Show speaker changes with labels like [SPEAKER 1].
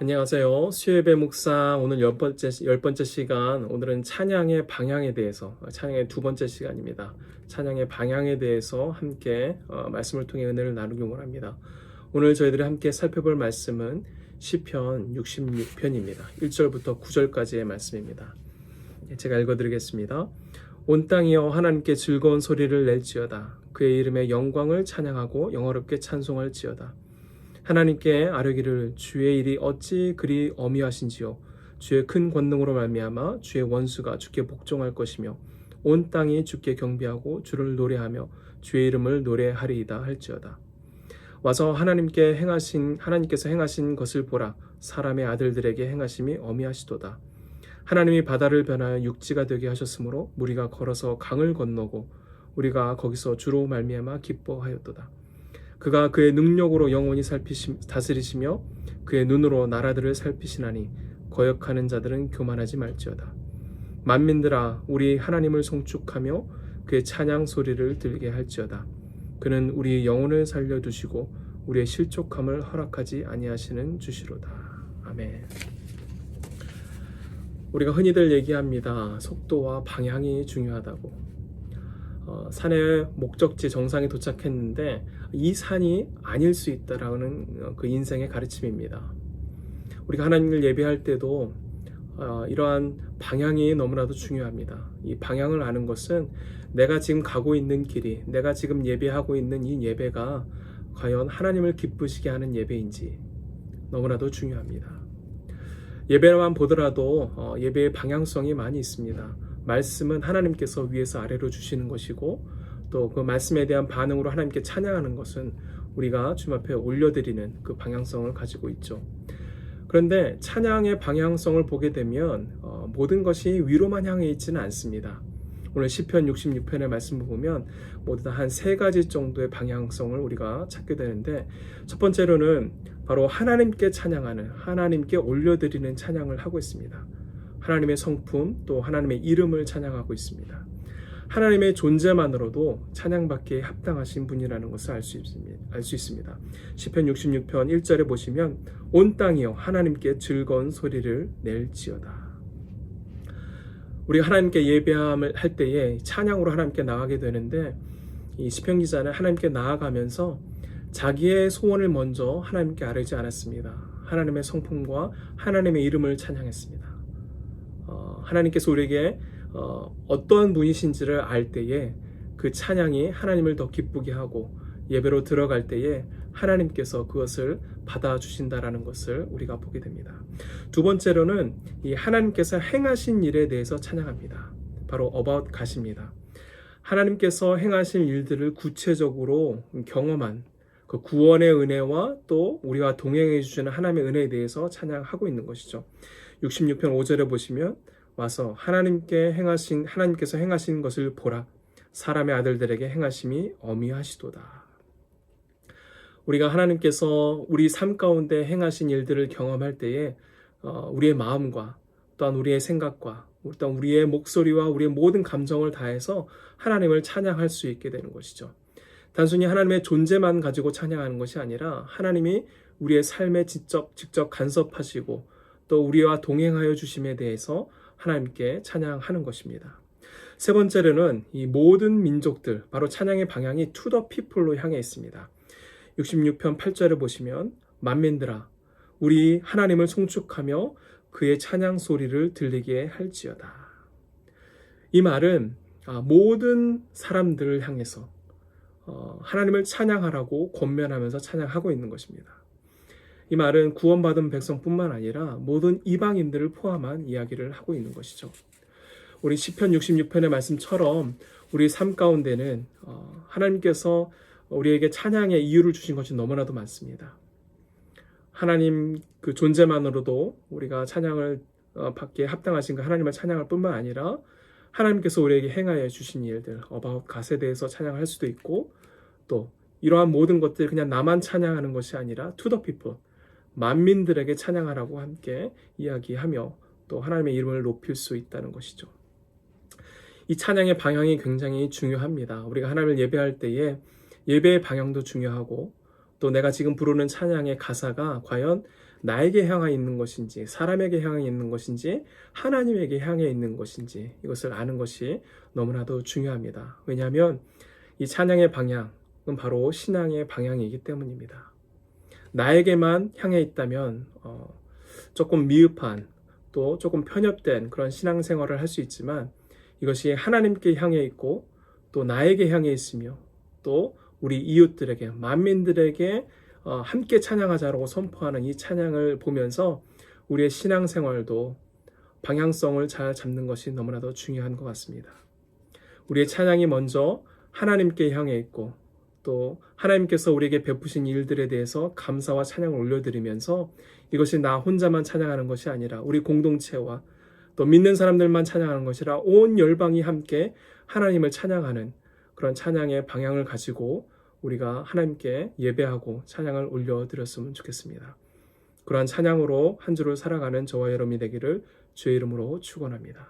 [SPEAKER 1] 안녕하세요. 수요예배 묵상 오늘 열 번째 시간, 오늘은 찬양의 방향에 대해서, 찬양의 두 번째 시간입니다. 찬양의 방향에 대해서 함께 말씀을 통해 은혜를 나누기 원합니다. 오늘 저희들이 함께 살펴볼 말씀은 시편 66편입니다. 1절부터 9절까지의 말씀입니다. 제가 읽어드리겠습니다. 온 땅이여 하나님께 즐거운 소리를 낼지어다. 그의 이름의 영광을 찬양하고 영어롭게 찬송할지어다. 하나님께 아뢰기를 주의 일이 어찌 그리 어미하신지요. 주의 큰 권능으로 말미암아 주의 원수가 주께 복종할 것이며 온 땅이 주께 경배하고 주를 노래하며 주의 이름을 노래하리이다 할지어다. 와서 하나님께서 행하신 것을 보라. 사람의 아들들에게 행하심이 어미하시도다. 하나님이 바다를 변하여 육지가 되게 하셨으므로 무리가 걸어서 강을 건너고 우리가 거기서 주로 말미암아 기뻐하였도다. 그가 그의 능력으로 영원히 다스리시며 그의 눈으로 나라들을 살피시나니 거역하는 자들은 교만하지 말지어다. 만민들아 우리 하나님을 송축하며 그의 찬양 소리를 들게 할지어다. 그는 우리 영혼을 살려두시고 우리의 실족함을 허락하지 아니하시는 주시로다. 아멘. 우리가 흔히들 얘기합니다. 속도와 방향이 중요하다고. 산의 목적지 정상에 도착했는데 이 산이 아닐 수 있다라는 그 인생의 가르침입니다. 우리가 하나님을 예배할 때도 이러한 방향이 너무나도 중요합니다. 이 방향을 아는 것은 내가 지금 가고 있는 길이, 내가 지금 예배하고 있는 이 예배가 과연 하나님을 기쁘시게 하는 예배인지 너무나도 중요합니다. 예배만 보더라도 예배의 방향성이 많이 있습니다. 말씀은 하나님께서 위에서 아래로 주시는 것이고 또 그 말씀에 대한 반응으로 하나님께 찬양하는 것은 우리가 주님 앞에 올려드리는 그 방향성을 가지고 있죠. 그런데 찬양의 방향성을 보게 되면 모든 것이 위로만 향해 있지는 않습니다. 오늘 시편 66편의 말씀을 보면 모두 다 한 세 가지 정도의 방향성을 우리가 찾게 되는데, 첫 번째로는 바로 하나님께 찬양하는, 하나님께 올려드리는 찬양을 하고 있습니다. 하나님의 성품, 또 하나님의 이름을 찬양하고 있습니다. 하나님의 존재만으로도 찬양받기에 합당하신 분이라는 것을 알 수 있습니다. 시편 66편 1절에 보시면 온 땅이여 하나님께 즐거운 소리를 낼지어다. 우리가 하나님께 예배함을 할 때에 찬양으로 하나님께 나가게 되는데, 이 시편 기자는 하나님께 나아가면서 자기의 소원을 먼저 하나님께 아뢰지 않았습니다. 하나님의 성품과 하나님의 이름을 찬양했습니다. 하나님께서 우리에게 어떠한 분이신지를 알 때에 그 찬양이 하나님을 더 기쁘게 하고 예배로 들어갈 때에 하나님께서 그것을 받아주신다라는 것을 우리가 보게 됩니다. 두 번째로는 이 하나님께서 행하신 일에 대해서 찬양합니다. 바로 about God입니다. 하나님께서 행하신 일들을 구체적으로 경험한 그 구원의 은혜와 또 우리와 동행해 주시는 하나님의 은혜에 대해서 찬양하고 있는 것이죠. 66편 5절에 보시면 와서 하나님께서 행하신 것을 보라. 사람의 아들들에게 행하심이 어미하시도다. 우리가 하나님께서 우리 삶 가운데 행하신 일들을 경험할 때에 우리의 마음과 또한 우리의 생각과 또한 우리의 목소리와 우리의 모든 감정을 다해서 하나님을 찬양할 수 있게 되는 것이죠. 단순히 하나님의 존재만 가지고 찬양하는 것이 아니라 하나님이 우리의 삶에 직접 간섭하시고 또 우리와 동행하여 주심에 대해서 하나님께 찬양하는 것입니다. 세 번째로는 이 모든 민족들, 바로 찬양의 방향이 to the people로 향해 있습니다. 66편 8절을 보시면 만민들아 우리 하나님을 송축하며 그의 찬양 소리를 들리게 할지어다. 이 말은 모든 사람들을 향해서 하나님을 찬양하라고 권면하면서 찬양하고 있는 것입니다. 이 말은 구원받은 백성뿐만 아니라 모든 이방인들을 포함한 이야기를 하고 있는 것이죠. 우리 시편 66편의 말씀처럼 우리 삶 가운데는 하나님께서 우리에게 찬양의 이유를 주신 것이 너무나도 많습니다. 하나님 그 존재만으로도 우리가 찬양을 받기에 합당하신 그 하나님을 찬양할 뿐만 아니라 하나님께서 우리에게 행하여 주신 일들, about God에 대해서 찬양할 수도 있고, 또 이러한 모든 것들 그냥 나만 찬양하는 것이 아니라 to the people, 만민들에게 찬양하라고 함께 이야기하며 또 하나님의 이름을 높일 수 있다는 것이죠. 이 찬양의 방향이 굉장히 중요합니다. 우리가 하나님을 예배할 때에 예배의 방향도 중요하고 또 내가 지금 부르는 찬양의 가사가 과연 나에게 향해 있는 것인지, 사람에게 향해 있는 것인지, 하나님에게 향해 있는 것인지 이것을 아는 것이 너무나도 중요합니다. 왜냐하면 이 찬양의 방향은 바로 신앙의 방향이기 때문입니다. 나에게만 향해 있다면 조금 미흡한 또 조금 편협된 그런 신앙생활을 할 수 있지만 이것이 하나님께 향해 있고 또 나에게 향해 있으며 또 우리 이웃들에게 만민들에게 함께 찬양하자라고 선포하는 이 찬양을 보면서 우리의 신앙생활도 방향성을 잘 잡는 것이 너무나도 중요한 것 같습니다. 우리의 찬양이 먼저 하나님께 향해 있고 또 하나님께서 우리에게 베푸신 일들에 대해서 감사와 찬양을 올려드리면서 이것이 나 혼자만 찬양하는 것이 아니라 우리 공동체와 또 믿는 사람들만 찬양하는 것이라 온 열방이 함께 하나님을 찬양하는 그런 찬양의 방향을 가지고 우리가 하나님께 예배하고 찬양을 올려드렸으면 좋겠습니다. 그러한 찬양으로 한 주를 살아가는 저와 여러분이 되기를 주의 이름으로 축원합니다.